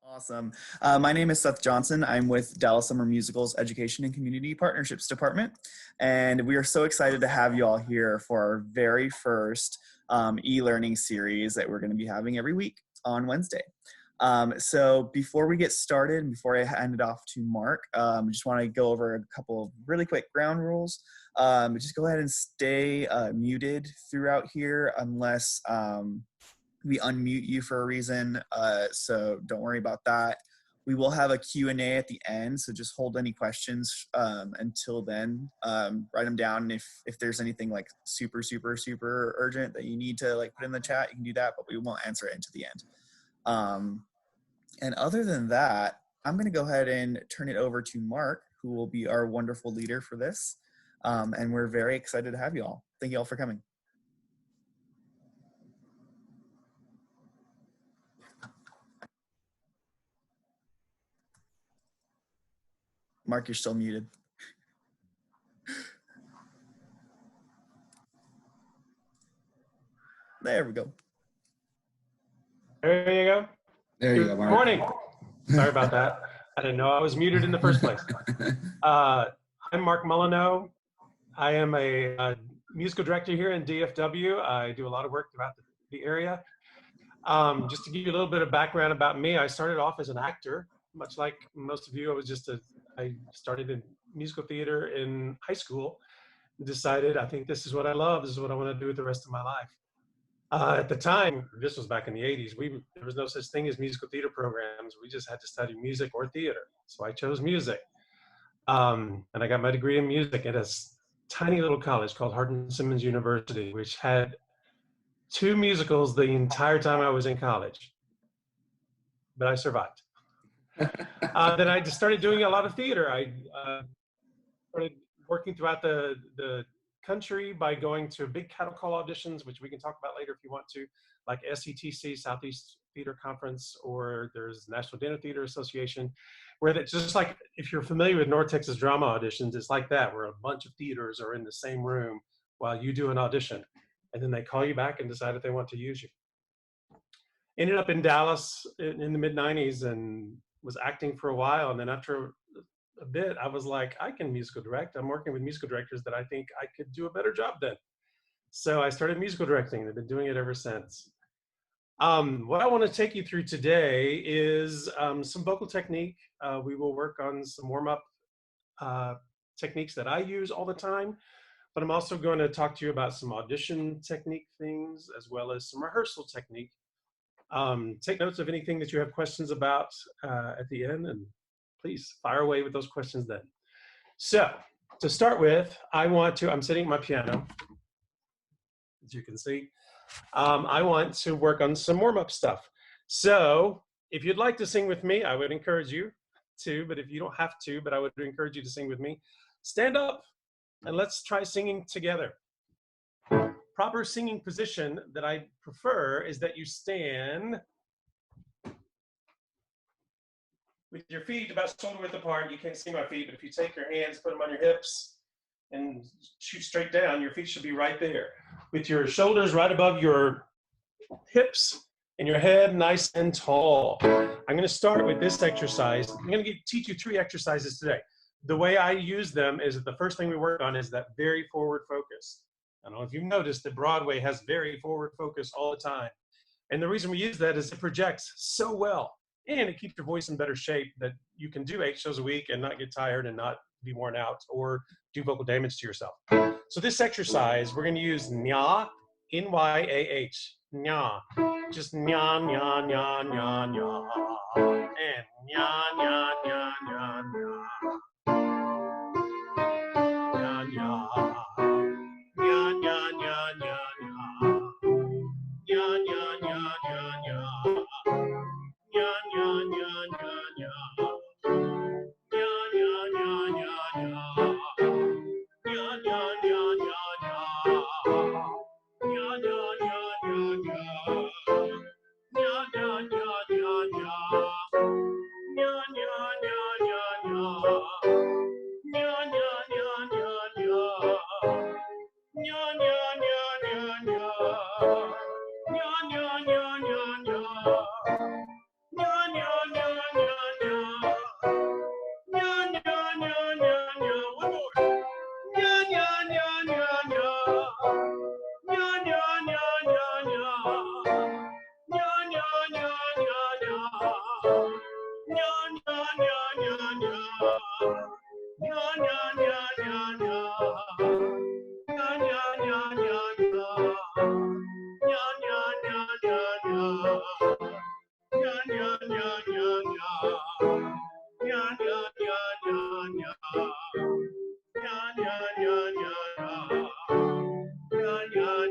Awesome. My name is Seth Johnson. I'm with Dallas Summer Musical's Education and Community Partnerships Department. And we are so excited to have you all here for our very first e-learning series that we're going to be having every week on Wednesday. So before we get started, before I hand it off to Mark, I just want to go over a couple of really quick ground rules. Just go ahead and stay muted throughout here unless we unmute you for a reason, so don't worry about that. We will have a Q&A at the end, so just hold any questions until then. Write them down. If there's anything like super urgent that you need to like put in the chat, you can do that, but we won't answer it until the end. And other than that, I'm gonna go ahead and turn it over to Mark, who will be our wonderful leader for this. And we're very excited to have you all. Thank you all for coming. Mark, you're still muted. There we go. There you go. There you go, Mark. Good morning. Sorry about that. I didn't know I was muted in the first place. I'm Mark Mullino. I am a musical director here in DFW. I do a lot of work throughout the area. Just to give you a little bit of background about me, I started off as an actor. Much like most of you, I started in musical theater in high school. Decided, I think this is what I love. This is what I want to do with the rest of my life. At the time, this was back in the 80s, there was no such thing as musical theater programs. We just had to study music or theater. So I chose music. And I got my degree in music at a tiny little college called Hardin-Simmons University, which had 2 musicals the entire time I was in college. But I survived. Then I just started doing a lot of theater. I started working throughout the country by going to big cattle call auditions, which we can talk about later if you want to, like SETC, Southeast Theater Conference, or there's National Dinner Theater Association, where that's just like, if you're familiar with North Texas drama auditions, it's like that, where a bunch of theaters are in the same room while you do an audition, and then they call you back and decide if they want to use you. Ended up in Dallas in the mid-90s and was acting for a while, and then after a bit, I was like, I can musical direct. I'm working with musical directors that I think I could do a better job than. So I started musical directing, and I've been doing it ever since. What I want to take you through today is some vocal technique. We will work on some warm-up techniques that I use all the time, but I'm also going to talk to you about some audition technique things, as well as some rehearsal technique. Take notes of anything that you have questions about at the end, and please fire away with those questions then. So to start with, I'm sitting at my piano, as you can see. I want to work on some warm-up stuff. So if you'd like to sing with me, I would encourage you to, but if you don't have to, but I would encourage you to sing with me. Stand up and let's try singing together. Proper singing position that I prefer is that you stand with your feet about shoulder width apart. You can't see my feet, but if you take your hands, put them on your hips, and shoot straight down, your feet should be right there. With your shoulders right above your hips and your head nice and tall. I'm going to start with this exercise. I'm going to teach you 3 exercises today. The way I use them is that the first thing we work on is that very forward focus. I don't know if you've noticed that Broadway has very forward focus all the time. And the reason we use that is it projects so well. And it keeps your voice in better shape that you can do 8 shows a week and not get tired and not be worn out or do vocal damage to yourself. So this exercise, we're going to use nya, N-Y-A-H, nya. Just nya, nya, nya, nya, nya. And nya, nya, nya, nya, nya. Nya, nya. Nya, nya, nya, nya, nya. Nya, nya, nya, nya, nya. Nya, nya, nya, nya, nya. Nya, nya, nya, nya, nya. Nya, nya, nya, nya, nya. Nya, nya, nya, nya, nya. Nya, nya, nya, nya, nya. Nya, nya, nya, nya, nya.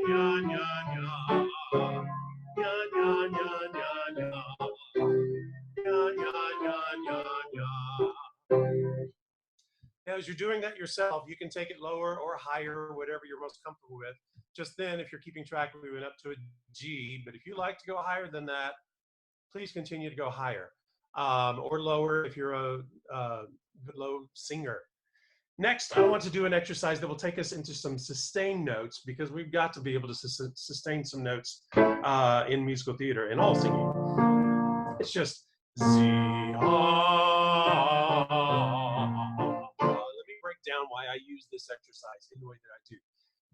Now, as you're doing that yourself, you can take it lower or higher, whatever you're most comfortable with. Just then, if you're keeping track, we went up to a G, but if you like to go higher than that, please continue to go higher, or lower if you're a low singer. Next, I want to do an exercise that will take us into some sustained notes, because we've got to be able to sustain some notes in musical theater and all singing. It's just Z, let me break down why I use this exercise in the way that I do.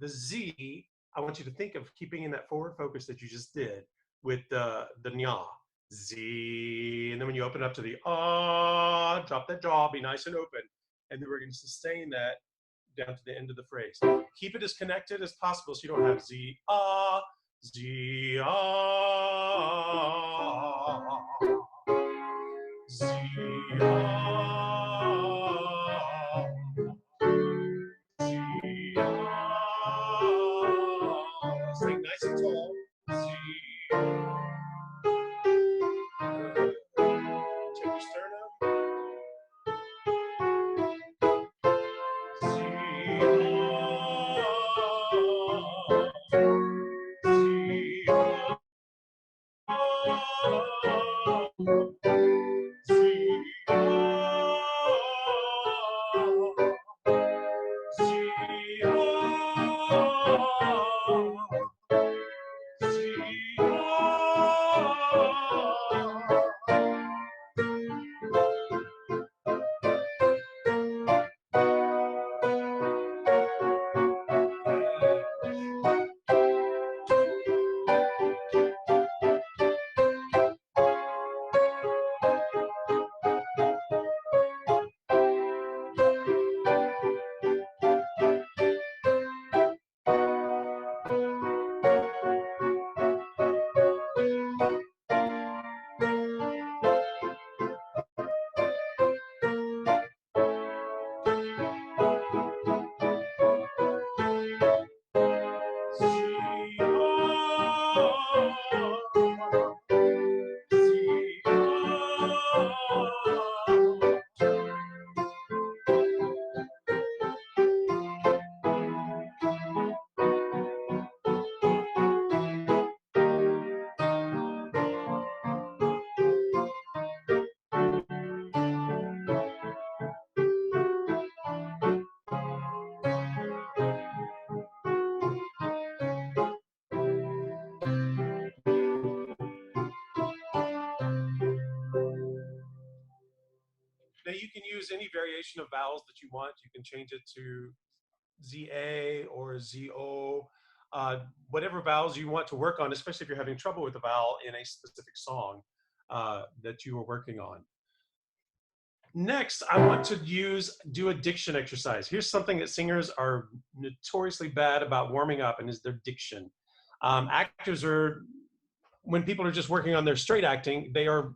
The Z, I want you to think of keeping in that forward focus that you just did with the nya. Z, and then when you open up to the drop that jaw, be nice and open, and then we're going to sustain that down to the end of the phrase. Keep it as connected as possible so you don't have Z, Z, Z, Sing nice and tall. Z. Check your sternum. Z. Now you can use any variation of vowels that you want. You can change it to ZA or ZO, whatever vowels you want to work on, especially if you're having trouble with a vowel in a specific song that you are working on. Next, I want to do a diction exercise. Here's something that singers are notoriously bad about warming up, and is their diction. Actors are, when people are just working on their straight acting, they are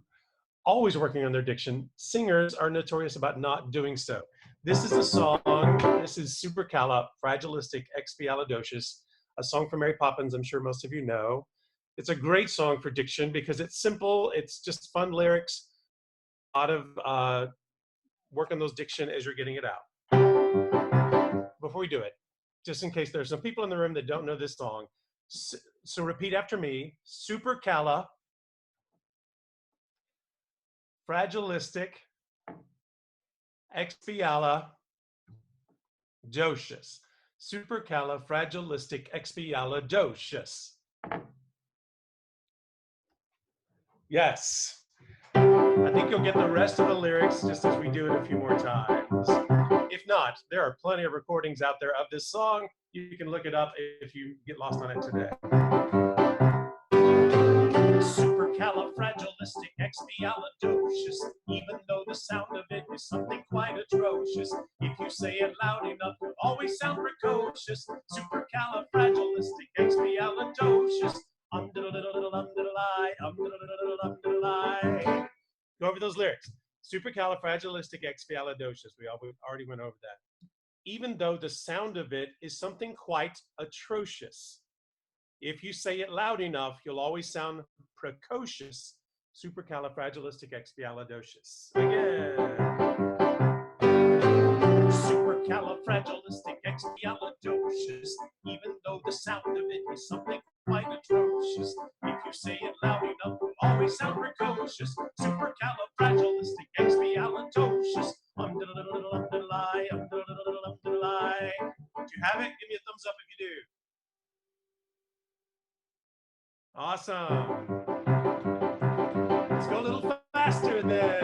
always working on their diction. Singers are notorious about not doing so. This is a song, this is Supercalifragilisticexpialidocious, a song from Mary Poppins, I'm sure most of you know. It's a great song for diction because it's simple, it's just fun lyrics, a lot of work on those diction as you're getting it out. Before we do it, just in case there's some people in the room that don't know this song, so repeat after me. Supercalifragilisticexpialidocious. Supercalifragilisticexpialidocious. Yes. I think you'll get the rest of the lyrics just as we do it a few more times. If not, there are plenty of recordings out there of this song. You can look it up if you get lost on it today. Supercalifragilisticexpialidocious, even though the sound of it is something quite atrocious. If you say it loud enough, it'll always sound precocious. Supercalifragilisticexpialidocious. Go over those lyrics. Supercalifragilisticexpialidocious. We already went over that. Even though the sound of it is something quite atrocious. If you say it loud enough, you'll always sound precocious. Supercalifragilisticexpialidocious. Again. Supercalifragilisticexpialidocious, even though the sound of it is something quite atrocious. If you say it loud enough, it'll always sound precocious. Supercalifragilisticexpialidocious. Um-diddle-diddle-diddle-um-diddle-I, um-diddle-diddle-diddle-um-diddle-I. Do you have it? Give me a thumbs up if you do. Awesome. Let's go a little faster then.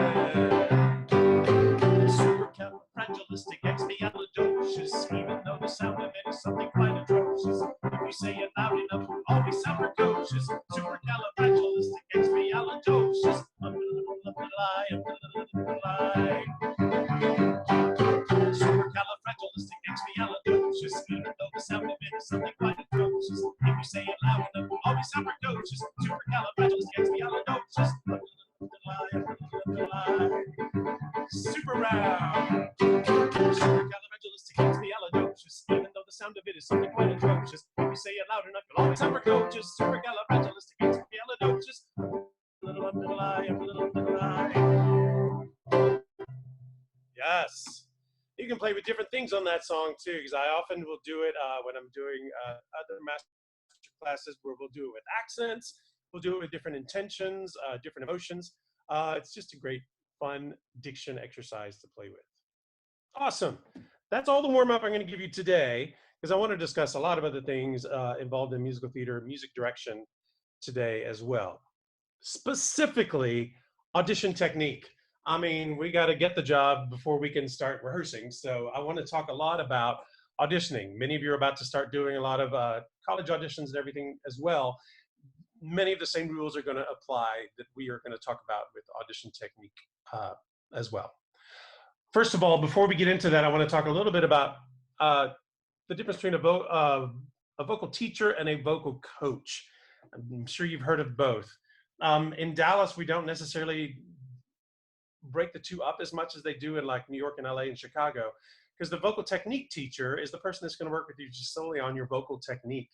Supercalifragilisticexpialidocious, even though the sound of it is something quite atrocious. If you say it loud enough, it'll always sound precocious. Supercalifragilisticexpialidocious. Supercalifragilisticexpialidocious, even though the sound of it is something quite atrocious. If you say it loud enough, it'll always sound precocious. Supercalifragilisticexpialidocious. Super round. Supercalifragilisticexpialidocious, even though the sound of it is something quite atrocious. If you say it loud enough, you'll always sound precocious. Supercalifragilisticexpialidocious. Yes. You can play with different things on that song too, because I often will do it when I'm doing other master classes where we'll do it with accents, we'll do it with different intentions, different emotions. It's just a great, fun diction exercise to play with. Awesome. That's all the warm-up I'm going to give you today, because I want to discuss a lot of other things involved in musical theater, music direction today as well. Specifically, audition technique. I mean, we got to get the job before we can start rehearsing. So I want to talk a lot about auditioning. Many of you are about to start doing a lot of college auditions and everything as well. Many of the same rules are going to apply that we are going to talk about with audition technique as well. First of all, before we get into that, I want to talk a little bit about the difference between a vocal teacher and a vocal coach. I'm sure you've heard of both. In Dallas, we don't necessarily break the two up as much as they do in like New York and LA and Chicago, because the vocal technique teacher is the person that's going to work with you just solely on your vocal technique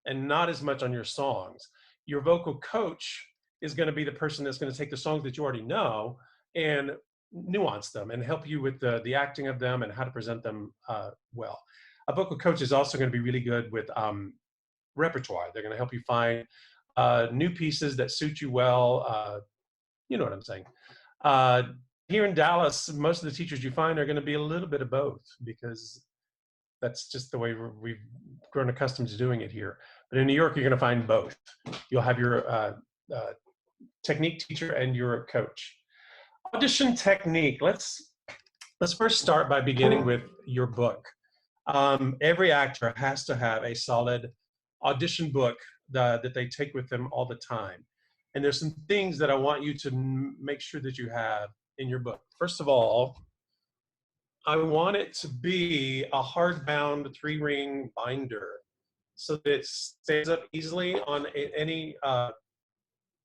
and not as much on your songs. Your vocal coach is going to be the person that's going to take the songs that you already know and nuance them and help you with the acting of them and how to present them well. A vocal coach is also going to be really good with repertoire. They're going to help you find new pieces that suit you well. You know what I'm saying. Here in Dallas, most of the teachers you find are going to be a little bit of both, because that's just the way we've grown accustomed to doing it here. But in New York, you're going to find both. You'll have your technique teacher and your coach. Audition technique. Let's first start by beginning with your book. Every actor has to have a solid audition book that they take with them all the time. And there's some things that I want you to make sure that you have in your book. First of all, I want it to be a hardbound 3-ring binder so that it stands up easily on any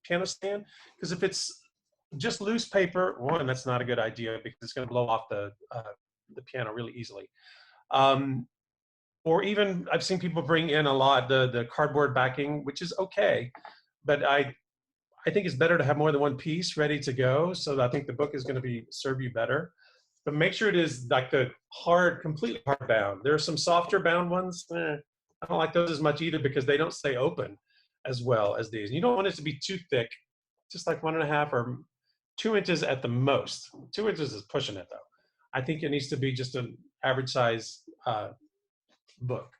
piano stand. Because if it's just loose paper, one, that's not a good idea because it's going to blow off the piano really easily. Or even I've seen people bring in a lot the cardboard backing, which is okay, but I think it's better to have more than one piece ready to go. So I think the book is going to serve you better. But make sure it is like the completely hard bound. There are some softer bound ones. I don't like those as much either because they don't stay open as well as these. You don't want it to be too thick, just like 1.5 or 2 inches at the most. 2 inches is pushing it though. I think it needs to be just an average size book.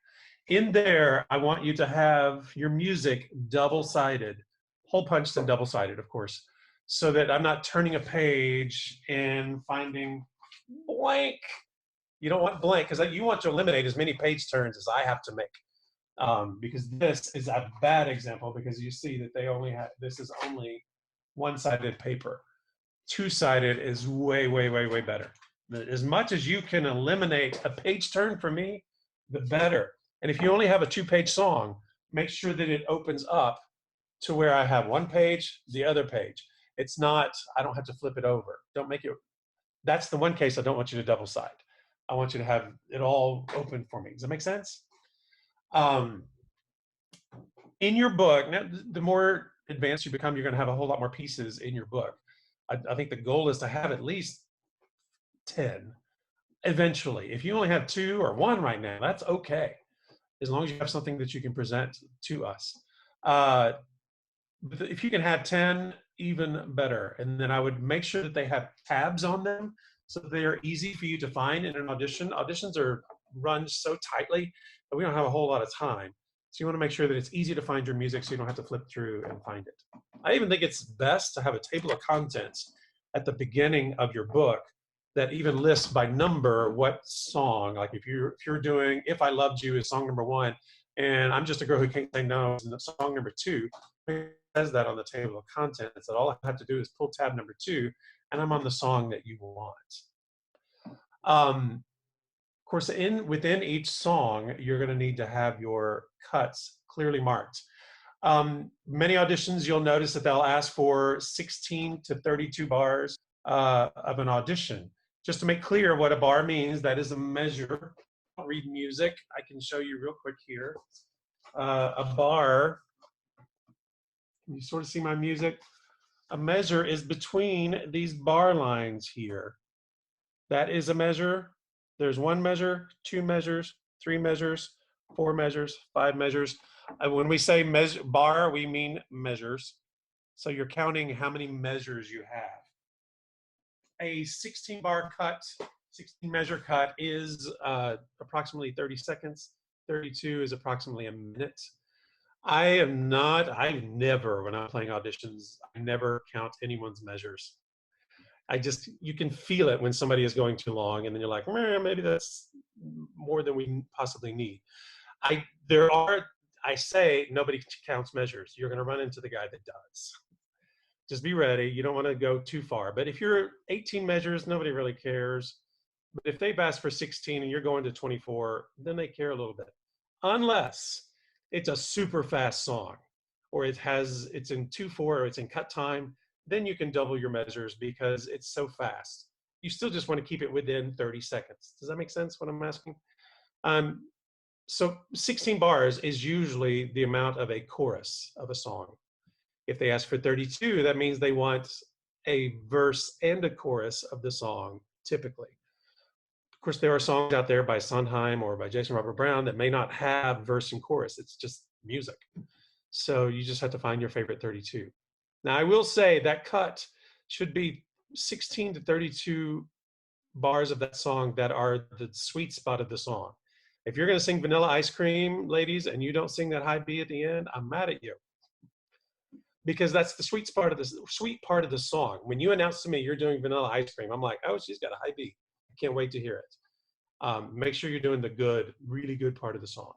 In there, I want you to have your music double-sided, hole punched and double-sided, of course, so that I'm not turning a page and finding blank. You don't want blank because you want to eliminate as many page turns as I have to make. Because this is a bad example because you see that this is only one-sided paper. Two-sided is way, way, way, way better. As much as you can eliminate a page turn for me, the better. And if you only have a 2-page song, make sure that it opens up to where I have one page, the other page. It's not, I don't have to flip it over. Don't make it, that's the one case I don't want you to double side. I want you to have it all open for me. Does that make sense? in your book, now, the more advanced you become, you're going to have a whole lot more pieces in your book. I think the goal is to have at least 10 eventually. If you only have 2 or 1 right now, that's okay, as long as you have something that you can present to us. But if you can have 10, even better. And then I would make sure that they have tabs on them so that they are easy for you to find in an audition. Auditions are run so tightly that we don't have a whole lot of time. So you want to make sure that it's easy to find your music so you don't have to flip through and find it. I even think it's best to have a table of contents at the beginning of your book that even lists by number what song, like if you're doing If I Loved You is song number 1, and I'm Just a Girl Who Can't Say No is song number 2, it says that on the table of contents, that all I have to do is pull tab number 2 and I'm on the song that you want. Of course, within each song, you're going to need to have your cuts clearly marked. Many auditions, you'll notice that they'll ask for 16 to 32 bars of an audition. Just to make clear what a bar means, that is a measure. I'll read music. I can show you real quick here. A bar, can you sort of see my music? A measure is between these bar lines here. That is a measure. There's 1 measure, 2 measures, 3 measures, 4 measures, 5 measures. When we say bar, we mean measures. So you're counting how many measures you have. A 16 bar cut, 16 measure cut is approximately 30 seconds. 32 is approximately a minute. I never, when I'm playing auditions, I never count anyone's measures. You can feel it when somebody is going too long, and then you're like, maybe that's more than we possibly need. I say nobody counts measures. You're going to run into the guy that does. Just be ready. You don't want to go too far. But if you're 18 measures, nobody really cares. But if they've asked for 16 and you're going to 24, then they care a little bit. Unless it's a super fast song, or it's in 2/4, or it's in cut time, then you can double your measures because it's so fast. You still just want to keep it within 30 seconds. Does that make sense, what I'm asking? So 16 bars is usually the amount of a chorus of a song. If they ask for 32, that means they want a verse and a chorus of the song, typically. Of course, there are songs out there by Sondheim or by Jason Robert Brown that may not have verse and chorus. It's just music. So you just have to find your favorite 32. Now, I will say that cut should be 16 to 32 bars of that song that are the sweet spot of the song. If you're going to sing Vanilla Ice Cream, ladies, and you don't sing that high B at the end, I'm mad at you. Because that's the sweet part of the song. When you announce to me you're doing Vanilla Ice Cream, I'm like, oh, she's got a high B. I can't wait to hear it. Make sure you're doing the good, really good part of the song.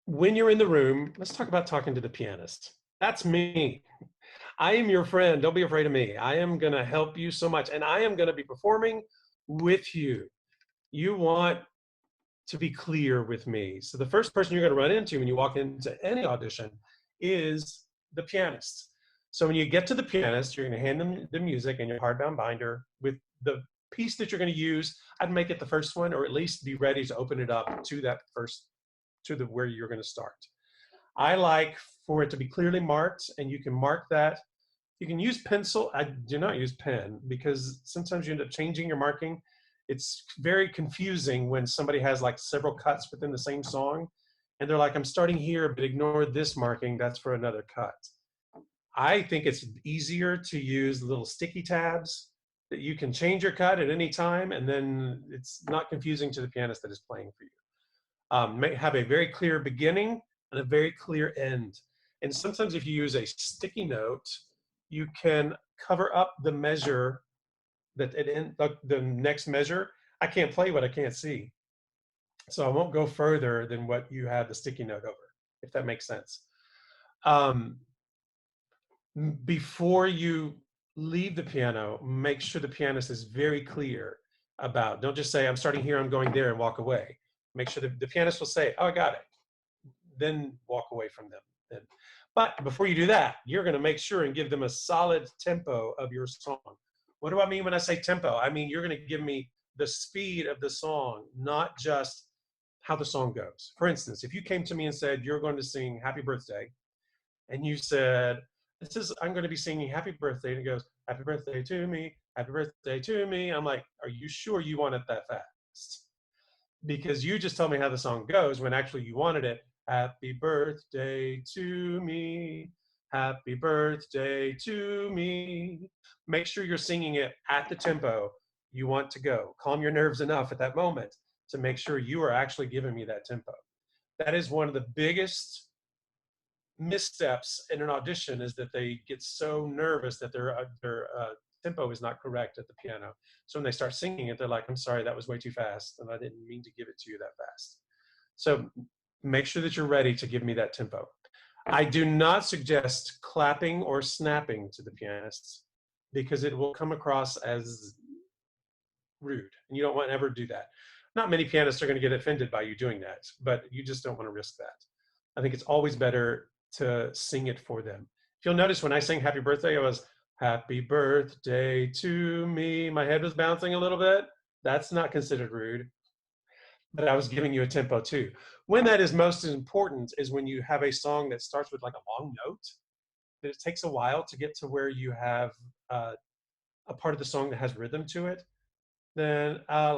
When you're in the room, let's talk about talking to the pianist. That's me. I am your friend. Don't be afraid of me. I am going to help you so much, and I am going to be performing with you. You want to be clear with me. So the first person you're going to run into when you walk into any audition is the pianist. So when you get to the pianist, you're going to hand them the music in your hardbound binder with the piece that you're going to use. I'd make it the first one, or at least be ready to open it up to that first, where you're going to start. I like for it to be clearly marked, and you can mark that. You can use pencil. I do not use pen because sometimes you end up changing your marking. It's very confusing when somebody has like several cuts within the same song, and they're like, I'm starting here, but ignore this marking. That's for another cut. I think it's easier to use little sticky tabs that you can change your cut at any time, and then it's not confusing to the pianist that is playing for you. Have a very clear beginning and a very clear end. And sometimes if you use a sticky note, you can cover up the measure the next measure. I can't play what I can't see. So I won't go further than what you have the sticky note over, if that makes sense. Before you leave the piano, make sure the pianist is very clear about, don't just say, I'm starting here, I'm going there, and walk away. Make sure the pianist will say, oh, I got it. Then walk away from them. But before you do that, you're going to make sure and give them a solid tempo of your song. What do I mean when I say tempo? I mean, you're going to give me the speed of the song, not just how the song goes. For instance, if you came to me and said, you're going to sing Happy Birthday, and you said, I'm going to be singing Happy Birthday, and it goes, Happy Birthday to me, Happy Birthday to me. I'm like, are you sure you want it that fast? Because you just told me how the song goes when actually you wanted it. Happy birthday to me. Happy birthday to me. Make sure you're singing it at the tempo you want to go. Calm your nerves enough at that moment to make sure you are actually giving me that tempo. That is one of the biggest missteps in an audition, is that they get so nervous that their tempo is not correct at the piano. So when they start singing it, they're like, I'm sorry, that was way too fast, and I didn't mean to give it to you that fast. So make sure that you're ready to give me that tempo. I do not suggest clapping or snapping to the pianists, because it will come across as rude, and you don't want to ever do that. Not many pianists are going to get offended by you doing that, but you just don't want to risk that. I think it's always better to sing it for them. If you'll notice, when I sang Happy Birthday, I was, Happy birthday to me. My head was bouncing a little bit. That's not considered rude, but I was giving you a tempo too. When that is most important is when you have a song that starts with like a long note, that it takes a while to get to where you have a part of the song that has rhythm to it. Then I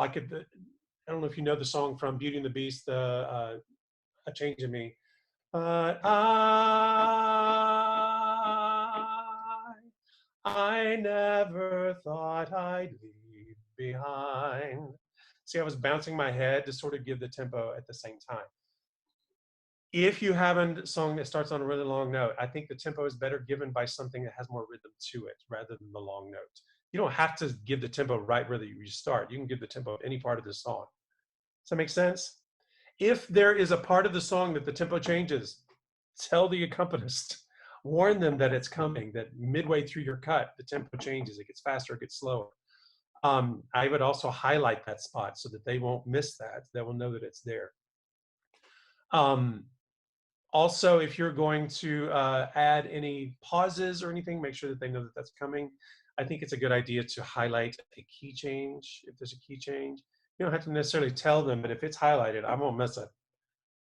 don't know if you know the song from Beauty and the Beast, A Change in Me. But I never thought I'd leave behind. See, I was bouncing my head to sort of give the tempo at the same time. If you have a song that starts on a really long note, I think the tempo is better given by something that has more rhythm to it rather than the long note. You don't have to give the tempo right where you start. You can give the tempo at any part of the song. Does that make sense? If there is a part of the song that the tempo changes, tell the accompanist, warn them that it's coming, that midway through your cut, the tempo changes, it gets faster, it gets slower. I would also highlight that spot so that they won't miss that. They will know that it's there. Also, if you're going to add any pauses or anything, make sure that they know that that's coming. I think it's a good idea to highlight a key change if there's a key change. You don't have to necessarily tell them, but if it's highlighted, I won't miss it.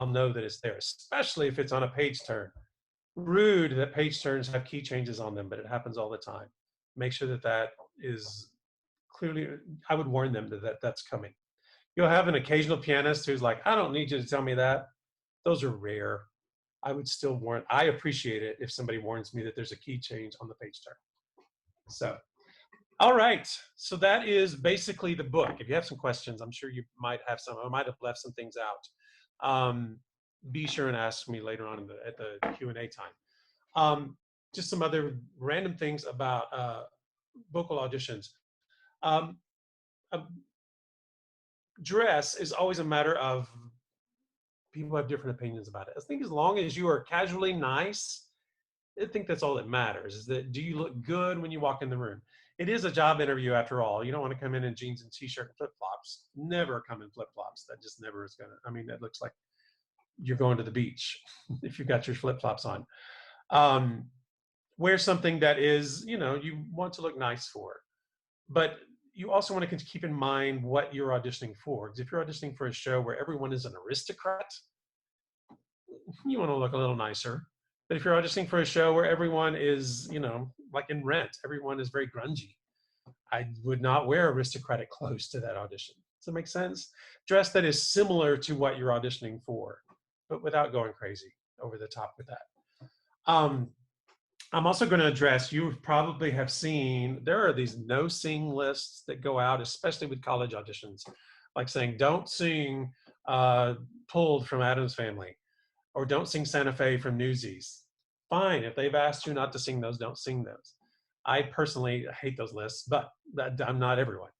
I'll know that it's there, especially if it's on a page turn. Rude that page turns have key changes on them, but it happens all the time. Make sure that that is clearly, I would warn them that that's coming. You'll have an occasional pianist who's like, I don't need you to tell me that. Those are rare. I would still warn, I appreciate it if somebody warns me that there's a key change on the page turn. So, all right. So that is basically the book. If you have some questions, I'm sure you might have some. I might have left some things out. Be sure and ask me later on at the Q&A time. Just some other random things about vocal auditions. Dress is always a matter of, people have different opinions about it. I think as long as you are casually nice, I think that's all that matters, is that do you look good when you walk in the room? It is a job interview after all. You don't want to come in jeans and t-shirt and flip-flops. Never come in flip-flops. That just never is gonna, I mean, that looks like you're going to the beach if you've got your flip-flops on. Wear something that is, you want to look nice for. But you also want to keep in mind what you're auditioning for. Because if you're auditioning for a show where everyone is an aristocrat, you want to look a little nicer. But if you're auditioning for a show where everyone is, like in Rent, everyone is very grungy, I would not wear aristocratic clothes to that audition. Does that make sense? Dress that is similar to what you're auditioning for, but without going crazy over the top with that. I'm also going to address, you probably have seen, there are these no sing lists that go out, especially with college auditions, like saying, don't sing Pulled from Addams Family, or don't sing Santa Fe from Newsies. Fine, if they've asked you not to sing those, don't sing those. I personally hate those lists, but I'm not everyone.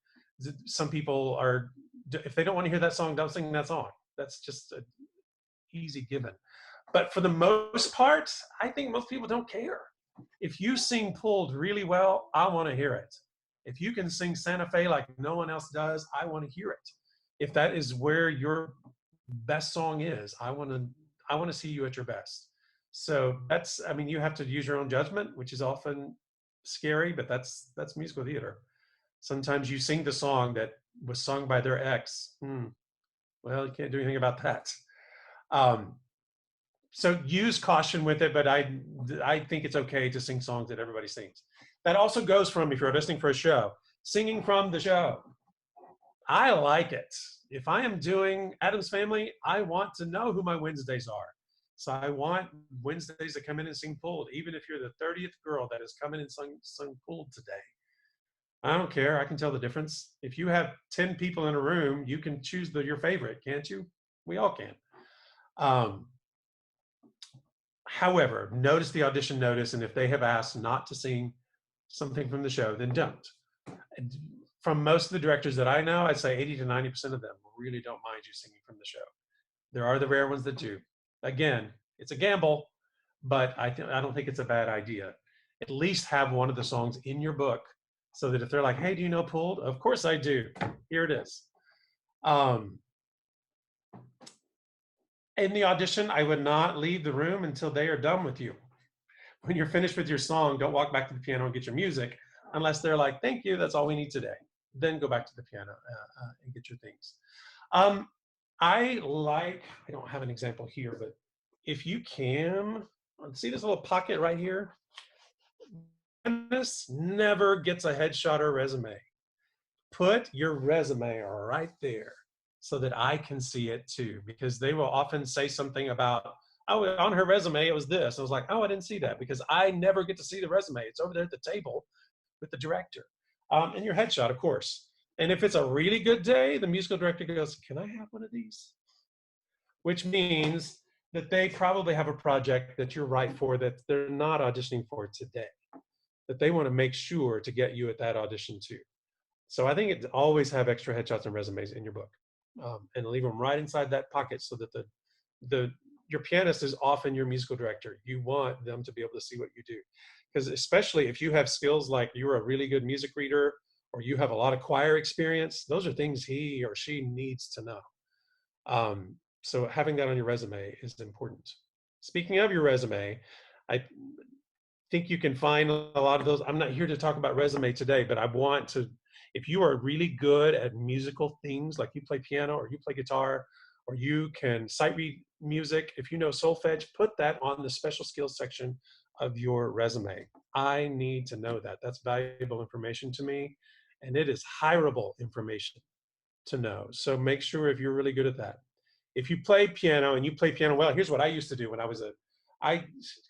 Some people are, if they don't want to hear that song, don't sing that song. That's just an easy given. But for the most part, I think most people don't care. If you sing Pulled really well, I want to hear it. If you can sing Santa Fe like no one else does, I want to hear it. If that is where your best song is, I want to see you at your best. So that's, I mean, you have to use your own judgment, which is often scary, but that's musical theater. Sometimes you sing the song that was sung by their ex. Well, you can't do anything about that. Um, so use caution with it, but I think it's okay to sing songs that everybody sings. That also goes from, if you're auditioning for a show, singing from the show. I like it. If I am doing Addams Family, I want to know who my Wednesdays are. So I want Wednesdays to come in and sing Pulled, even if you're the 30th girl that has come in and sung Pulled today. I don't care. I can tell the difference. If you have 10 people in a room, you can choose your favorite, can't you? We all can. However, notice the audition notice, and if they have asked not to sing something from the show, then don't. And from most of the directors that I know, I'd say 80 to 90% of them really don't mind you singing from the show. There are the rare ones that do. Again, it's a gamble, but I don't think it's a bad idea. At least have one of the songs in your book so that if they're like, hey, do you know Pulled? Of course I do. Here it is. In the audition, I would not leave the room until they are done with you. When you're finished with your song, don't walk back to the piano and get your music unless they're like, thank you, that's all we need today. Then go back to the piano and get your things. I don't have an example here, but if you can, see this little pocket right here? Never gets a headshot or resume. Put your resume right there so that I can see it too, because they will often say something about, oh, on her resume, it was this. I was like, oh, I didn't see that, because I never get to see the resume. It's over there at the table with the director. And your headshot, of course. And if it's a really good day, the musical director goes, can I have one of these? Which means that they probably have a project that you're right for that they're not auditioning for today, that they want to make sure to get you at that audition too. So I think it always have extra headshots and resumes in your book, and leave them right inside that pocket so that your pianist is often your musical director. You want them to be able to see what you do, because especially if you have skills like you're a really good music reader or you have a lot of choir experience, those are things he or she needs to know. So having that on your resume is important. Speaking of your resume, I think you can find a lot of those. I'm not here to talk about resume today, but I want to, if you are really good at musical things, like you play piano or you play guitar, or you can sight read music, if you know solfege, put that on the special skills section of your resume. I need to know that. That's valuable information to me, and it is hireable information to know. So make sure if you're really good at that. If you play piano and you play piano well, here's what I used to do when I was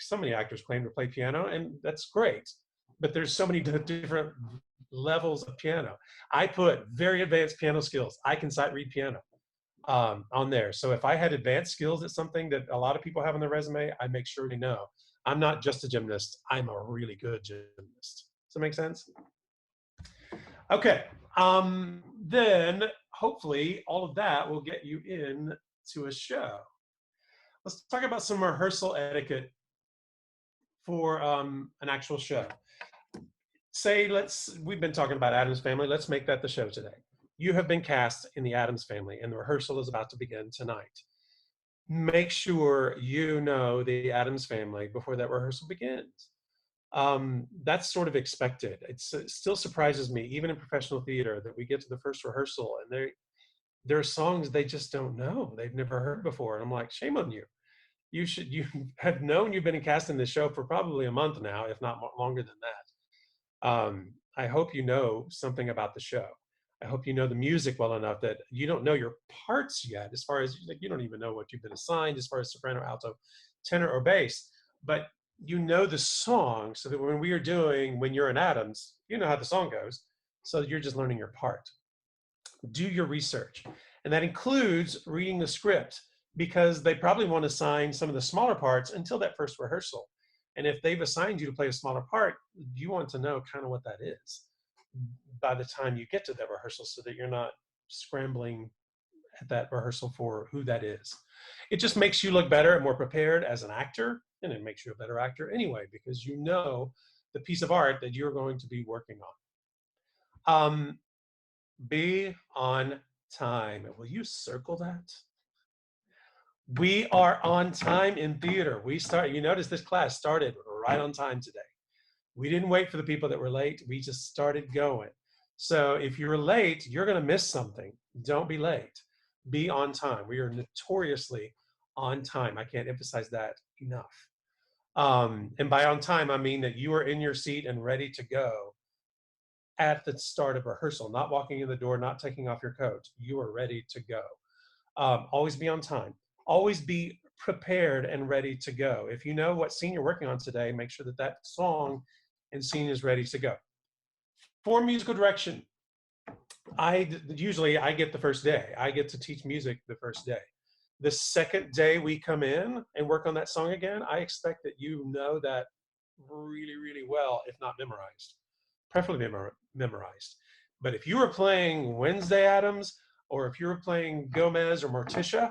so many actors claim to play piano, and that's great, but there's so many different levels of piano. I put very advanced piano skills. I can sight read piano on there. So if I had advanced skills at something that a lot of people have on their resume, I make sure they know I'm not just a gymnast. I'm a really good gymnast. Does that make sense? Okay. Then hopefully all of that will get you in to a show. Let's talk about some rehearsal etiquette for an actual show. Say, we've been talking about Addams Family. Let's make that the show today. You have been cast in the Addams Family, and the rehearsal is about to begin tonight. Make sure you know the Addams Family before that rehearsal begins. That's sort of expected. It still surprises me, even in professional theater, that we get to the first rehearsal and there are songs they just don't know. They've never heard before. And I'm like, shame on you. You have known you've been cast in this show for probably a month now, if not longer than that. I hope you know something about the show. I hope you know the music well enough that you don't know your parts yet, as far as like, you don't even know what you've been assigned as far as soprano, alto, tenor, or bass, but you know the song, so that when you're in Addams, you know how the song goes, so you're just learning your part. Do your research, and that includes reading the script, because they probably want to assign some of the smaller parts until that first rehearsal. And if they've assigned you to play a smaller part, you want to know kind of what that is by the time you get to that rehearsal, so that you're not scrambling at that rehearsal for who that is. It just makes you look better and more prepared as an actor, and it makes you a better actor anyway, because you know the piece of art that you're going to be working on. Be on time. Will you circle that? We are on time in theater. You notice this class started right on time today. We didn't wait for the people that were late. We just started going. So if you're late, you're going to miss something. Don't be late. Be on time. We are notoriously on time. I can't emphasize that enough. And by on time, I mean that you are in your seat and ready to go at the start of rehearsal, not walking in the door, not taking off your coat. You are ready to go. Always be on time. Always be prepared and ready to go. If you know what scene you're working on today, make sure that that song and scene is ready to go. For musical direction, I get the first day. I get to teach music the first day. The second day we come in and work on that song again, I expect that you know that really, really well, if not memorized, preferably memorized. But if you were playing Wednesday Adams, or if you were playing Gomez or Morticia,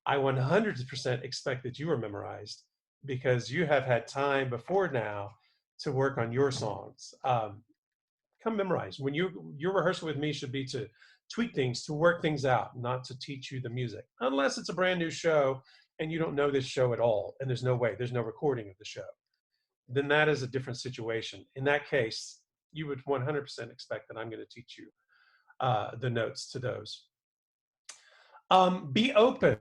I 100% expect that you were memorized because you have had time before now to work on your songs. Come memorize. When your rehearsal with me should be to tweak things, to work things out, not to teach you the music, unless it's a brand new show and you don't know this show at all, and there's no recording of the show. Then that is a different situation. In that case, you would 100% expect that I'm going to teach you the notes to those. Be open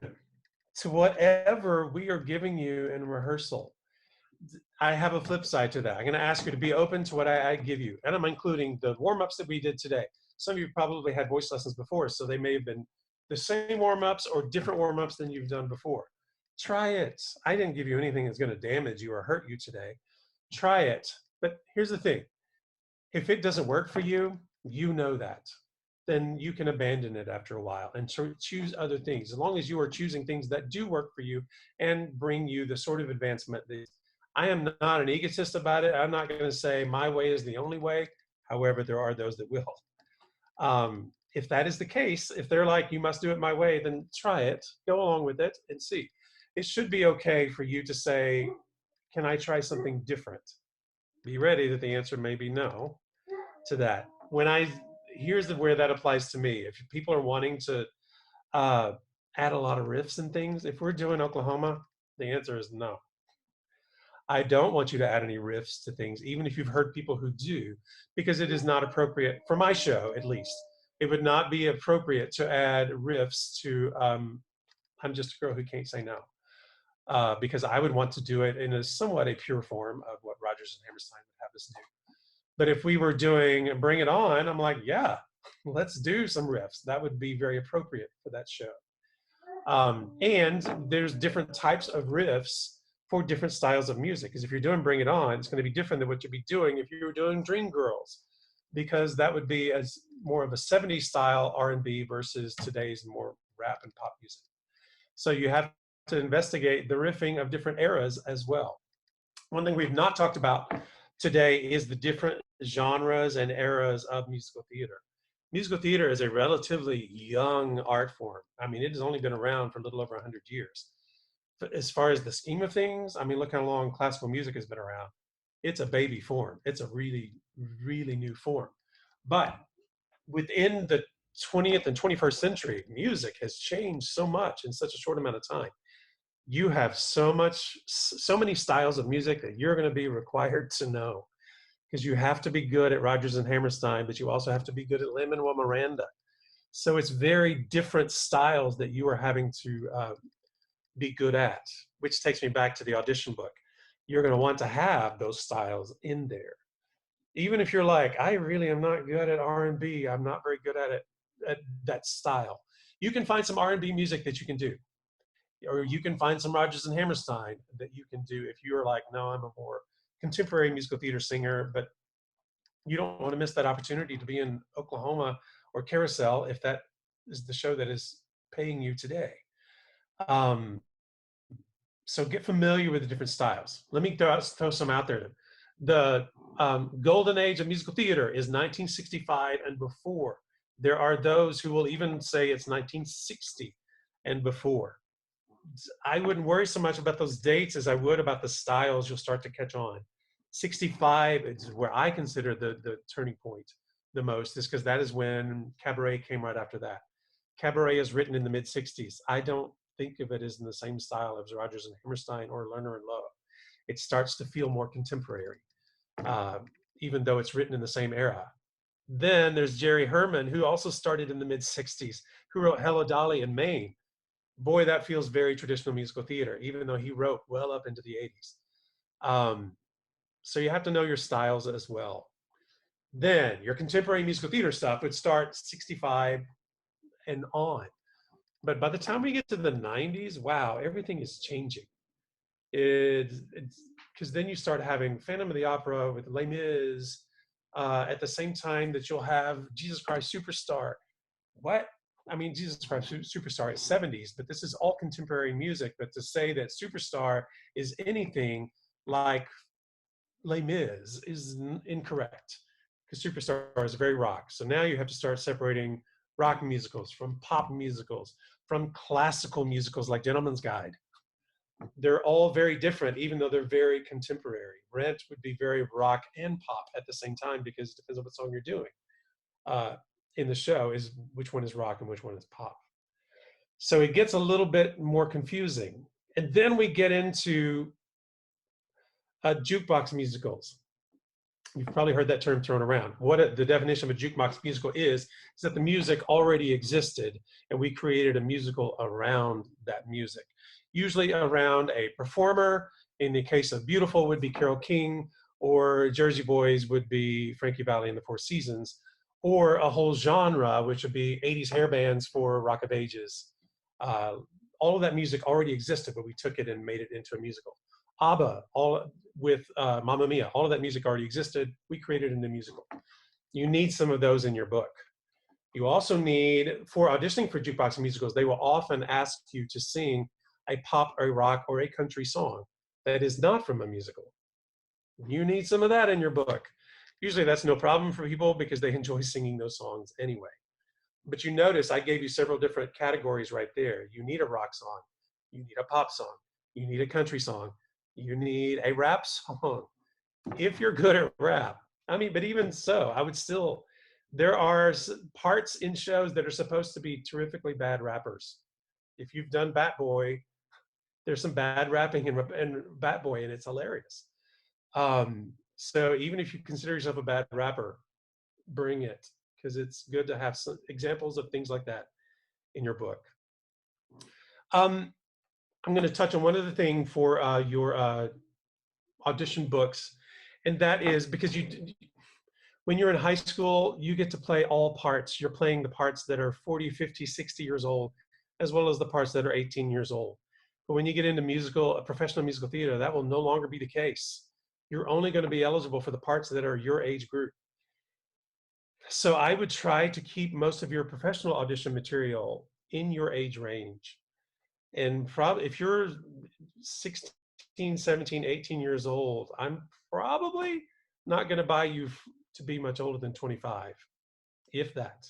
to whatever we are giving you in rehearsal. I have a flip side to that. I'm going to ask you to be open to what I give you. And I'm including the warm-ups that we did today. Some of you probably had voice lessons before, so they may have been the same warm-ups or different warm-ups than you've done before. Try it. I didn't give you anything that's going to damage you or hurt you today. Try it. But here's the thing. If it doesn't work for you, you know that. Then you can abandon it after a while and choose other things. As long as you are choosing things that do work for you and bring you the sort of advancement that I am not an egotist about it. I'm not going to say my way is the only way. However, there are those that will. If that is the case, if they're like, you must do it my way, then try it, go along with it and see. It should be okay for you to say, can I try something different? Be ready that the answer may be no to that. Here's where that applies to me. If people are wanting to add a lot of riffs and things, if we're doing Oklahoma, the answer is no. I don't want you to add any riffs to things, even if you've heard people who do, because it is not appropriate for my show, at least. It would not be appropriate to add riffs to I'm Just a Girl Who Can't Say No, because I would want to do it in a somewhat a pure form of what Rodgers and Hammerstein would have us do. But if we were doing Bring It On, I'm like, yeah, let's do some riffs. That would be very appropriate for that show. And there's different types of riffs for different styles of music. Because if you're doing Bring It On, it's going to be different than what you'd be doing if you were doing Dreamgirls, because that would be as more of a 70s style R&B versus today's more rap and pop music. So you have to investigate the riffing of different eras as well. One thing we've not talked about today is the different genres and eras of musical theater. Musical theater is a relatively young art form. I mean, it has only been around for a little over 100 years. But as far as the scheme of things, I mean, look how long classical music has been around. It's a baby form. It's a really, really new form. But within the 20th and 21st century, music has changed so much in such a short amount of time. You have so many styles of music that you're going to be required to know, because you have to be good at Rodgers and Hammerstein, but you also have to be good at Lin-Manuel Miranda. So it's very different styles that you are having to be good at, which takes me back to the audition book. You're going to want to have those styles in there. Even if you're like, I really am not good at R&B, I'm not very good at it, at that style. You can find some R&B music that you can do, or you can find some Rodgers and Hammerstein that you can do if you're like, no, I'm a more contemporary musical theater singer, but you don't want to miss that opportunity to be in Oklahoma or Carousel if that is the show that is paying you today. So get familiar with the different styles. Let me throw some out there. The golden age of musical theater is 1965 and before. There are those who will even say it's 1960 and before. I wouldn't worry so much about those dates as I would about the styles you'll start to catch on. 65 is where I consider the turning point the most, is because that is when Cabaret came right after that. Cabaret is written in the mid-60s. I don't think of it as in the same style as Rodgers and Hammerstein or Lerner and Loewe. It starts to feel more contemporary, even though it's written in the same era. Then there's Jerry Herman, who also started in the mid 60s, who wrote Hello Dolly in Maine. Boy, that feels very traditional musical theater, even though he wrote well up into the 80s. So you have to know your styles as well. Then your contemporary musical theater stuff would start 65 and on. But by the time we get to the 90s, wow, everything is changing. It's because then you start having Phantom of the Opera with Les Mis at the same time that you'll have Jesus Christ Superstar. What? I mean, Jesus Christ Superstar is 70s, but this is all contemporary music. But to say that Superstar is anything like Les Mis is incorrect, because Superstar is very rock. So now you have to start separating rock musicals from pop musicals, from classical musicals like Gentleman's Guide. They're all very different, even though they're very contemporary. Rent would be very rock and pop at the same time, because it depends on what song you're doing. In the show is which one is rock and which one is pop. So it gets a little bit more confusing. And then we get into jukebox musicals. You've probably heard that term thrown around. What the definition of a jukebox musical is that the music already existed and we created a musical around that music, usually around a performer. In the case of Beautiful would be Carole King, or Jersey Boys would be Frankie Valli and the Four Seasons, or a whole genre, which would be 80s hair bands for Rock of Ages. All of that music already existed, but we took it and made it into a musical. ABBA, all with Mamma Mia, all of that music already existed. We created a new musical. You need some of those in your book. You also need, for auditioning for jukebox musicals, they will often ask you to sing a pop, a rock, or a country song that is not from a musical. You need some of that in your book. Usually that's no problem for people because they enjoy singing those songs anyway. But you notice I gave you several different categories right there. You need a rock song. You need a pop song. You need a country song. You need a rap song. If you're good at rap. I mean, but even so, I would still, there are parts in shows that are supposed to be terrifically bad rappers. If you've done Bat Boy, there's some bad rapping in Bat Boy, and it's hilarious. So even if you consider yourself a bad rapper, bring it, because it's good to have some examples of things like that in your book. I'm going to touch on one other thing for your audition books, and that is because when you're in high school, you get to play all parts. You're playing the parts that are 40, 50, 60 years old, as well as the parts that are 18 years old. But when you get into professional musical theater, that will no longer be the case. You're only going to be eligible for the parts that are your age group. So I would try to keep most of your professional audition material in your age range. And probably if you're 16, 17, 18 years old, I'm probably not going to buy you to be much older than 25, if that.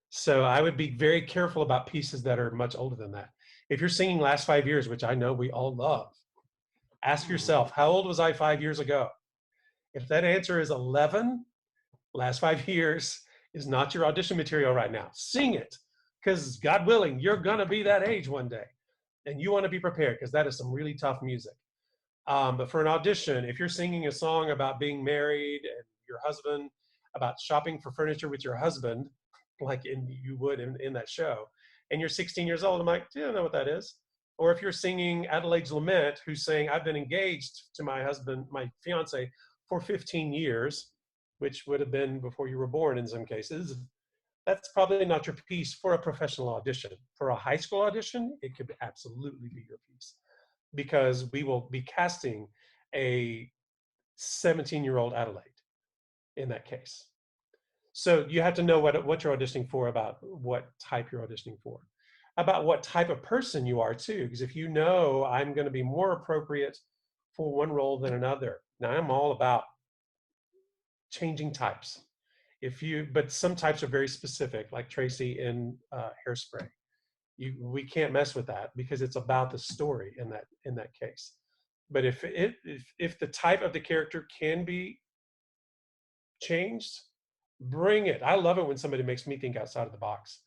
So I would be very careful about pieces that are much older than that. If you're singing Last 5 Years, which I know we all love, ask yourself, how old was I 5 years ago? If that answer is 11, Last 5 Years is not your audition material right now. Sing it, because God willing, you're going to be that age one day. And you want to be prepared, because that is some really tough music. But for an audition, if you're singing a song about being married and your husband, about shopping for furniture with your husband, like you would in that show, and you're 16 years old, I'm like, do you know what that is? Or if you're singing Adelaide's Lament, who's saying, I've been engaged to my husband, my fiance, for 15 years, which would have been before you were born in some cases, that's probably not your piece for a professional audition. For a high school audition, it could absolutely be your piece, because we will be casting a 17-year-old Adelaide in that case. So you have to know what you're auditioning for, about what type you're auditioning for, about what type of person you are too. Because if you know I'm going to be more appropriate for one role than another. Now I'm all about changing types. But some types are very specific, like Tracy in Hairspray. We can't mess with that because it's about the story in that case. But if the type of the character can be changed, bring it. I love it when somebody makes me think outside of the box.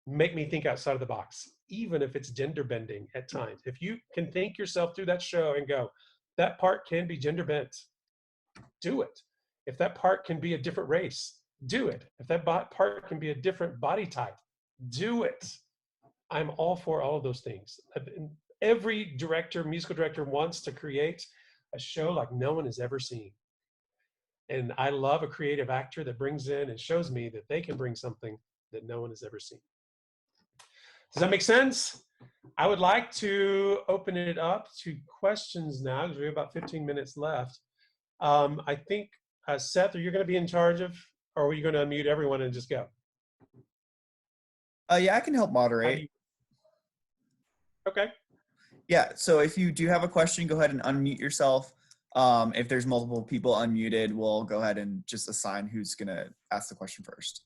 Make me think outside of the box, even if it's gender bending at times. If you can think yourself through that show and go, that part can be gender bent, do it. If that part can be a different race, do it. If that part can be a different body type, do it. I'm all for all of those things. Every director, musical director, wants to create a show like no one has ever seen. And I love a creative actor that brings in and shows me that they can bring something that no one has ever seen. Does that make sense? I would like to open it up to questions now because we have about 15 minutes left. I think, Seth, are you going to be in charge of, or are you going to unmute everyone and just go? Yeah, I can help moderate. Okay. Yeah, so if you do have a question, go ahead and unmute yourself. If there's multiple people unmuted, we'll go ahead and just assign who's going to ask the question first.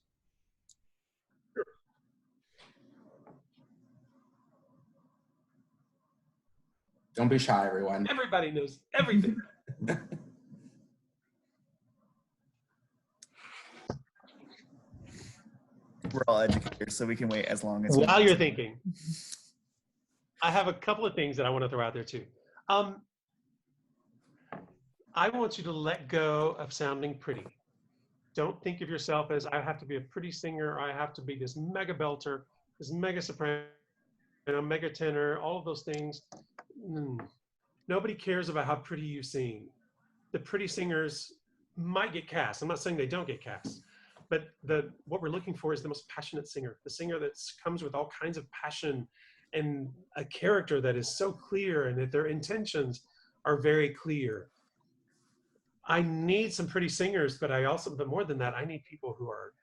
Don't be shy, everyone. Everybody knows everything. We're all educators, so we can wait as long as While you're thinking, I have a couple of things that I want to throw out there too. I want you to let go of sounding pretty. Don't think of yourself as, I have to be a pretty singer, or I have to be this mega belter, this mega soprano, mega tenor, all of those things. Nobody cares about how pretty you sing. The pretty singers might get cast. I'm not saying they don't get cast, but what we're looking for is the most passionate singer, the singer that comes with all kinds of passion and a character that is so clear and that their intentions are very clear. I need some pretty singers, but but more than that, I need people who are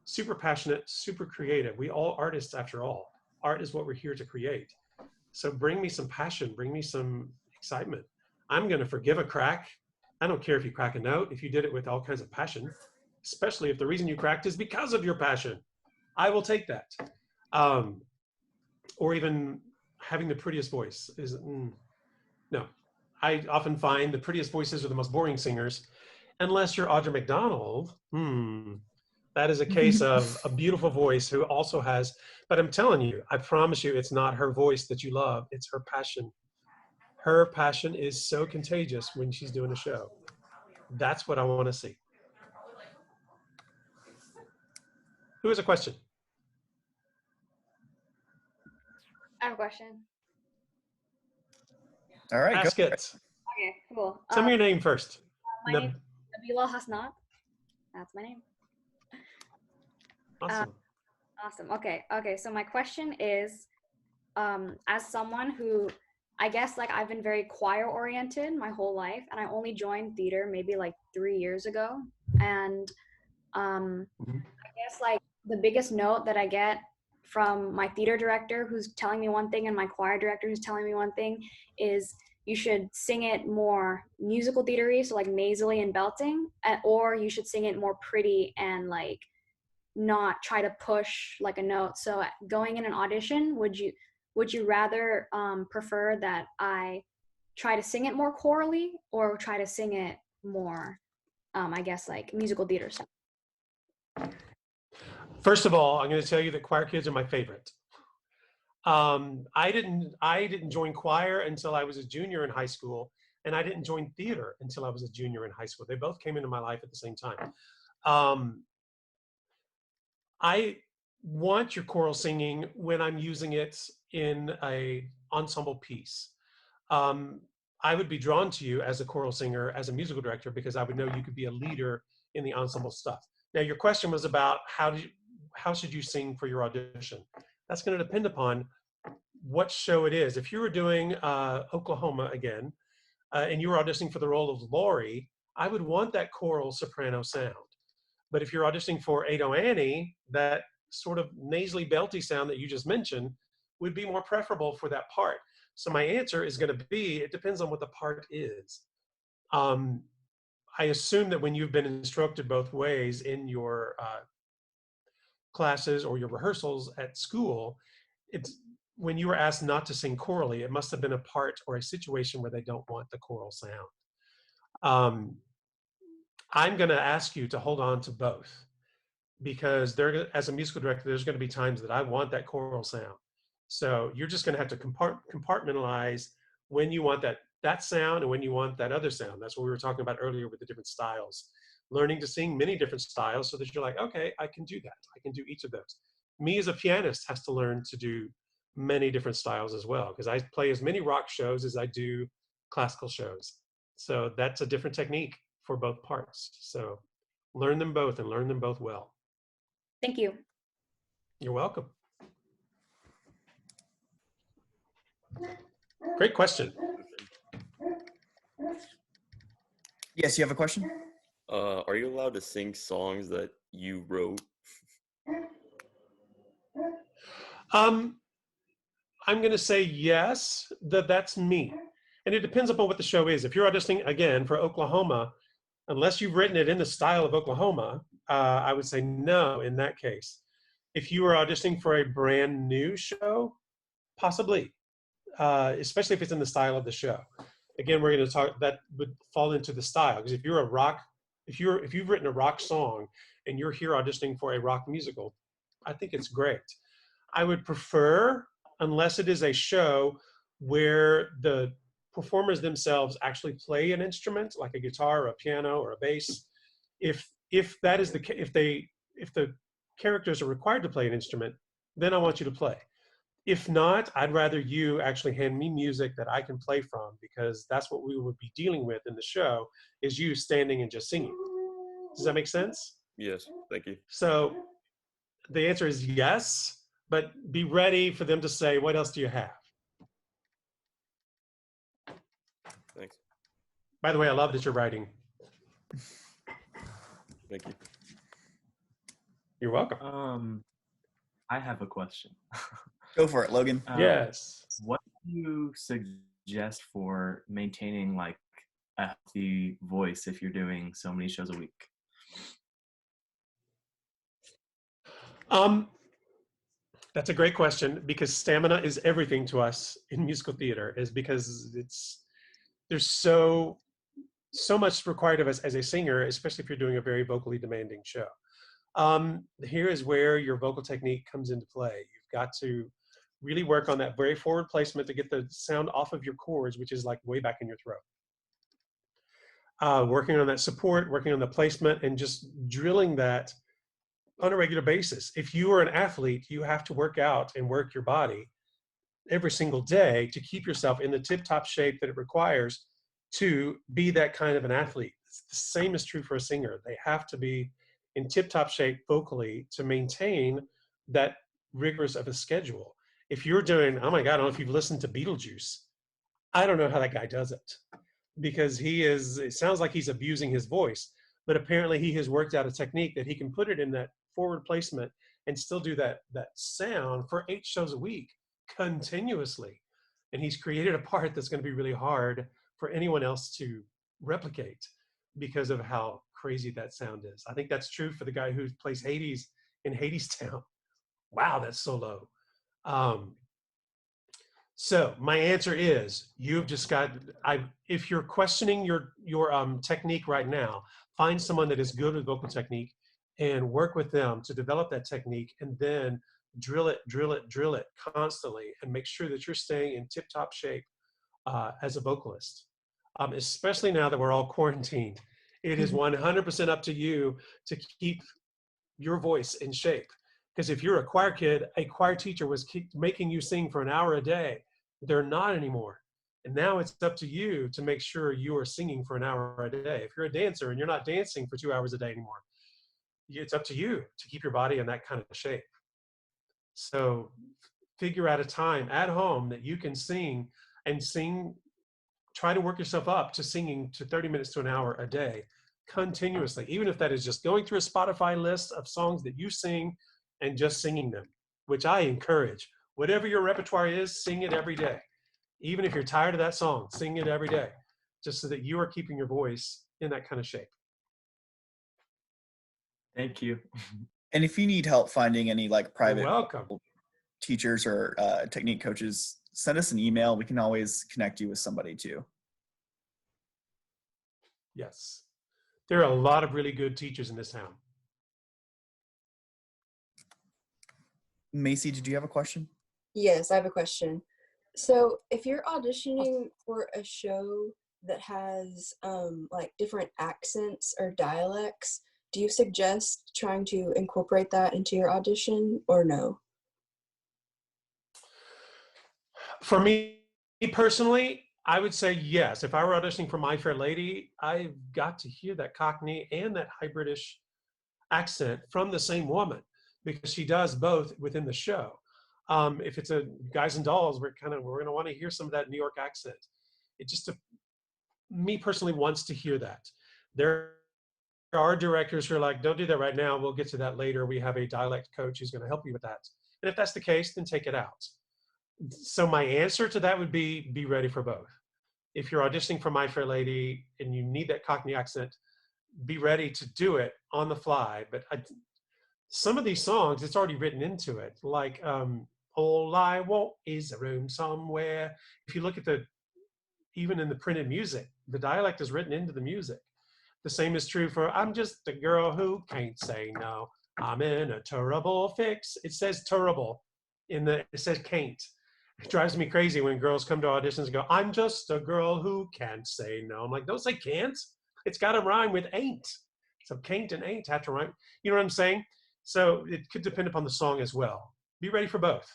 super passionate, super creative. We all artists, after all. Art is what we're here to create. So bring me some passion, bring me some excitement. I'm going to forgive a crack. I don't care if you crack a note, if you did it with all kinds of passion, especially if the reason you cracked is because of your passion. I will take that. Or even having the prettiest voice is, no. I often find the prettiest voices are the most boring singers, unless you're Audra McDonald. That is a case of a beautiful voice who also has, but I'm telling you, I promise you, it's not her voice that you love, it's her passion. Her passion is so contagious when she's doing a show. That's what I want to see. Who has a question? I have a question. All right, ask it. Okay, cool. Tell me your name first. My name is Nabila Hasnat. That's my name. Awesome. Awesome. Okay. So my question is, as someone who, I guess, like, I've been very choir oriented my whole life, and I only joined theater maybe like 3 years ago. And I guess, like, the biggest note that I get from my theater director, who's telling me one thing, and my choir director, who's telling me one thing, is you should sing it more musical theater-y, so like nasally and belting, or you should sing it more pretty and like not try to push like a note. So going in an audition, would you rather prefer that I try to sing it more chorally, or try to sing it more, I guess, like musical theater stuff? First of all, I'm going to tell you that choir kids are my favorite. I didn't join choir until I was a junior in high school, and I didn't join theater until I was a junior in high school. They both came into my life at the same time. I want your choral singing when I'm using it in a ensemble piece. I would be drawn to you as a choral singer, as a musical director, because I would know you could be a leader in the ensemble stuff. Now, your question was about how should you sing for your audition? That's going to depend upon what show it is. If you were doing Oklahoma again, and you were auditioning for the role of Laurie, I would want that choral soprano sound. But if you're auditioning for Ado Annie, that sort of nasally belty sound that you just mentioned would be more preferable for that part. So my answer is going to be, it depends on what the part is. I assume that when you've been instructed both ways in your classes or your rehearsals at school, it's when you were asked not to sing chorally, it must have been a part or a situation where they don't want the choral sound. I'm going to ask you to hold on to both, because as a musical director, there's going to be times that I want that choral sound. So you're just going to have to compartmentalize when you want that sound and when you want that other sound. That's what we were talking about earlier with the different styles. learning to sing many different styles so that you're like, okay, I can do that. I can do each of those. Me as a pianist has to learn to do many different styles as well, because I play as many rock shows as I do classical shows. So that's a different technique for both parts. So learn them both and learn them both well. Thank you. You're welcome. Great question. Yes, you have a question? Are you allowed to sing songs that you wrote? I'm going to say yes, that's me. And it depends upon what the show is. If you're auditioning, again, for Oklahoma, unless you've written it in the style of Oklahoma, I would say no in that case. If you are auditioning for a brand new show, possibly, especially if it's in the style of the show. Again, we're going to talk, that would fall into the style. Because if you're a rock, if you've written a rock song and you're here auditioning for a rock musical, I think it's great. I would prefer, unless it is a show where the performers themselves actually play an instrument, like a guitar or a piano or a bass. If that is if the characters are required to play an instrument, then I want you to play. If not, I'd rather you actually hand me music that I can play from, because that's what we would be dealing with in the show, is you standing and just singing. Does that make sense? Yes, thank you. So the answer is yes, but be ready for them to say, what else do you have? Thanks. By the way, I love that you're writing. Thank you. You're welcome. I have a question. Go for it, Logan. Yes. What do you suggest for maintaining like a healthy voice if you're doing so many shows a week? That's a great question, because stamina is everything to us in musical theater, is because there's so much required of us as a singer, especially if you're doing a very vocally demanding show. Here is where your vocal technique comes into play. You've got to really work on that very forward placement to get the sound off of your chords, which is like way back in your throat. Working on that support, working on the placement, and just drilling that on a regular basis. If you are an athlete, you have to work out and work your body every single day to keep yourself in the tip-top shape that it requires to be that kind of an athlete. It's the same is true for a singer. They have to be in tip-top shape vocally to maintain that rigorous of a schedule. If you're doing, oh my God, I don't know if you've listened to Beetlejuice. I don't know how that guy does it, because it sounds like he's abusing his voice, but apparently he has worked out a technique that he can put it in that forward placement and still do that sound for 8 shows a week continuously. And he's created a part that's going to be really hard for anyone else to replicate because of how crazy that sound is. I think that's true for the guy who plays Hades in Hadestown. Wow, that's so low. So my answer is, you've just got, if you're questioning your technique right now, find someone that is good with vocal technique and work with them to develop that technique, and then drill it constantly, and make sure that you're staying in tip-top shape as a vocalist. Especially now that we're all quarantined, it is 100% up to you to keep your voice in shape. Because if you're a choir kid, a choir teacher was making you sing for an hour a day. They're not anymore. And now it's up to you to make sure you are singing for an hour a day. If you're a dancer and you're not dancing for 2 hours a day anymore, it's up to you to keep your body in that kind of shape. So figure out a time at home that you can sing, try to work yourself up to singing to 30 minutes to an hour a day continuously, even if that is just going through a Spotify list of songs that you sing and just singing them, which I encourage. Whatever your repertoire is, sing it every day. Even if you're tired of that song, sing it every day, just so that you are keeping your voice in that kind of shape. Thank you. And if you need help finding any like private welcome teachers or technique coaches, send us an email. We can always connect you with somebody too. Yes. There are a lot of really good teachers in this town. Macy, did you have a question? Yes, I have a question. So if you're auditioning for a show that has like different accents or dialects, do you suggest trying to incorporate that into your audition or no? For me personally, I would say yes. If I were auditioning for My Fair Lady, I've got to hear that Cockney and that high British accent from the same woman, because she does both within the show. If it's a Guys and Dolls, we're going to want to hear some of that New York accent. It just, me personally, wants to hear that. There are directors who are like, don't do that right now. We'll get to that later. We have a dialect coach who's going to help you with that. And if that's the case, then take it out. So my answer to that would be ready for both. If you're auditioning for My Fair Lady and you need that Cockney accent, be ready to do it on the fly. But some of these songs, it's already written into it. Like All I Want Is a Room Somewhere. If you look at even in the printed music, the dialect is written into the music. The same is true for I'm Just a Girl Who Can't Say No. I'm in a terrible fix. It says terrible it says can't. It drives me crazy when girls come to auditions and go, I'm just a girl who can't say no. I'm like, don't say can't. It's got to rhyme with ain't. So can't and ain't have to rhyme. You know what I'm saying? So it could depend upon the song as well. Be ready for both,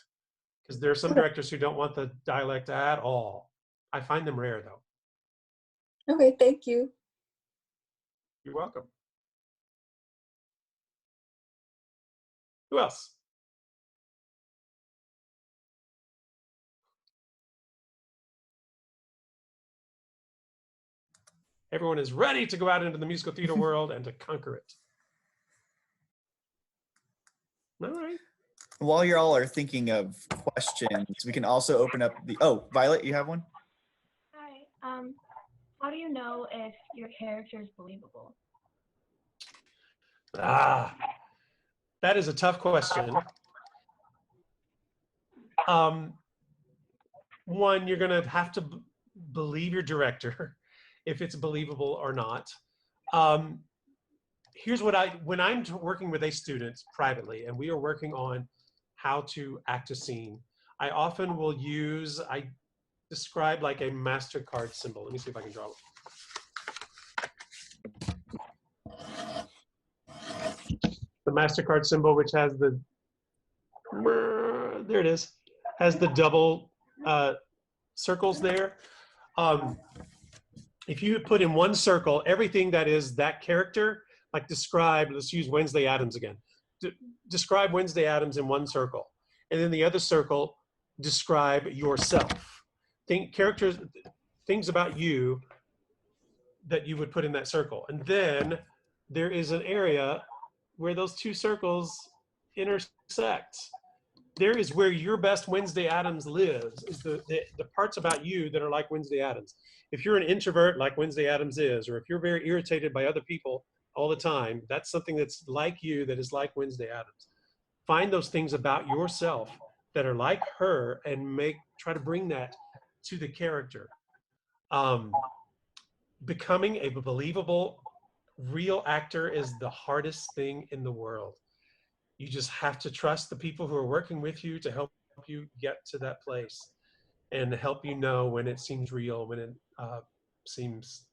because there are some directors who don't want the dialect at all. I find them rare, though. Okay, thank you. You're welcome. Who else? Everyone is ready to go out into the musical theater world and to conquer it. All right. While you all are thinking of questions, we can also open up Violet, you have one? Hi. How do you know if your character is believable? That is a tough question. One, you're going to have to believe your director if it's believable or not. Here's what when I'm working with a student privately and we are working on how to act a scene, I often will describe like a MasterCard symbol. Let me see if I can draw it. The MasterCard symbol, which has there it is, has the double circles there. If you put in one circle everything that is that character, like let's use Wednesday Addams again. Describe Wednesday Addams in one circle. And then the other circle, describe yourself. Things about you that you would put in that circle. And then there is an area where those two circles intersect. There is where your best Wednesday Addams lives, is the parts about you that are like Wednesday Addams. If you're an introvert like Wednesday Addams is, or if you're very irritated by other people all the time, that's something that's like you, that is like Wednesday Addams. Find those things about yourself that are like her and try to bring that to the character. Becoming a believable, real actor is the hardest thing in the world. You just have to trust the people who are working with you to help you get to that place and help you know when it seems real, when it seems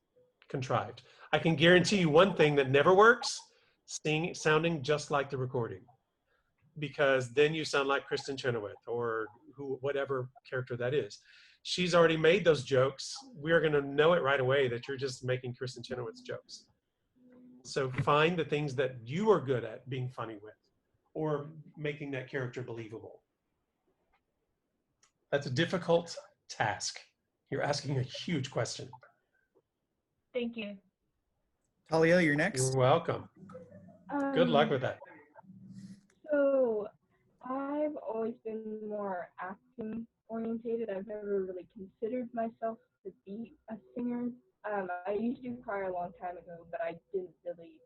contrived. I can guarantee you one thing that never works: sounding just like the recording, because then you sound like Kristen Chenoweth or whatever character that is. She's already made those jokes. We're going to know it right away that you're just making Kristen Chenoweth's jokes. So find the things that you are good at being funny with, or making that character believable. That's a difficult task. You're asking a huge question. Thank you. Talia, you're next. You're welcome. Good luck with that. So I've always been more acting orientated. I've never really considered myself to be a singer. I used to do choir a long time ago, but I didn't really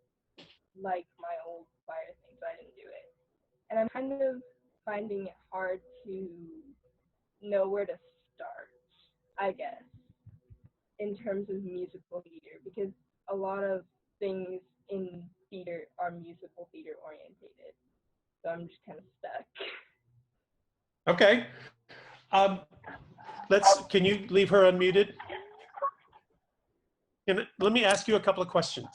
like my old choir thing, so I didn't do it. And I'm kind of finding it hard to know where to start, I guess, in terms of musical theater, because a lot of things in theater are musical theater orientated. So I'm just kind of stuck. Okay. Can you leave her unmuted? And let me ask you a couple of questions.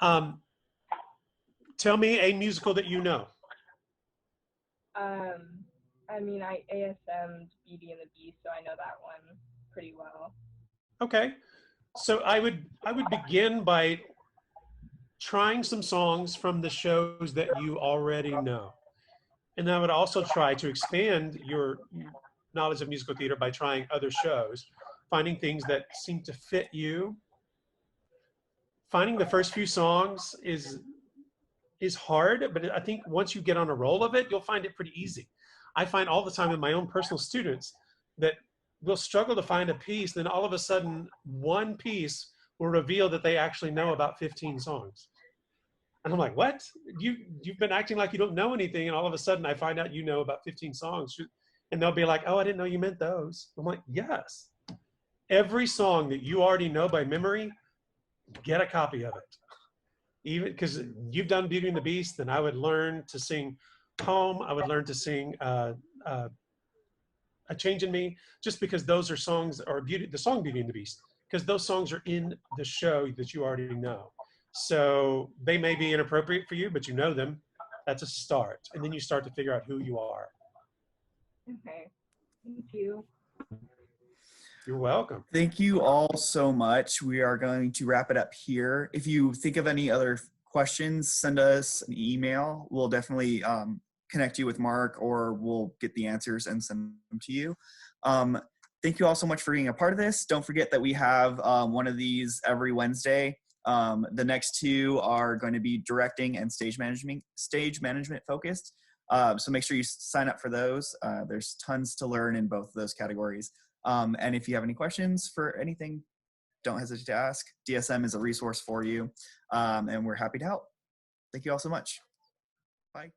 Tell me a musical that you know. I mean, I ASM'd Beauty and the Beast, so I know that one pretty well. Okay. So I would begin by trying some songs from the shows that you already know. And I would also try to expand your knowledge of musical theater by trying other shows, finding things that seem to fit you. Finding the first few songs is hard, but I think once you get on a roll of it, you'll find it pretty easy. I find all the time in my own personal students that will struggle to find a piece, then all of a sudden one piece will reveal that they actually know about 15 songs. And I'm like, what? You've been acting like you don't know anything, and all of a sudden I find out you know about 15 songs. And they'll be like, oh, I didn't know you meant those. I'm like, yes. Every song that you already know by memory, get a copy of it. Even because you've done Beauty and the Beast, then I would learn to sing Home. I would learn to sing A Change in Me, just because those are songs, or the song Beauty and the Beast, because those songs are in the show that you already know. So they may be inappropriate for you, but you know them. That's a start. And then you start to figure out who you are. Okay, thank you. You're welcome. Thank you all so much. We are going to wrap it up here. If you think of any other questions, send us an email. We'll definitely connect you with Mark, or we'll get the answers and send them to you. Thank you all so much for being a part of this. Don't forget that we have one of these every Wednesday. The next two are going to be directing and stage management focused. So make sure you sign up for those. There's tons to learn in both of those categories. And if you have any questions for anything, don't hesitate to ask. DSM is a resource for you, and we're happy to help. Thank you all so much. Bye.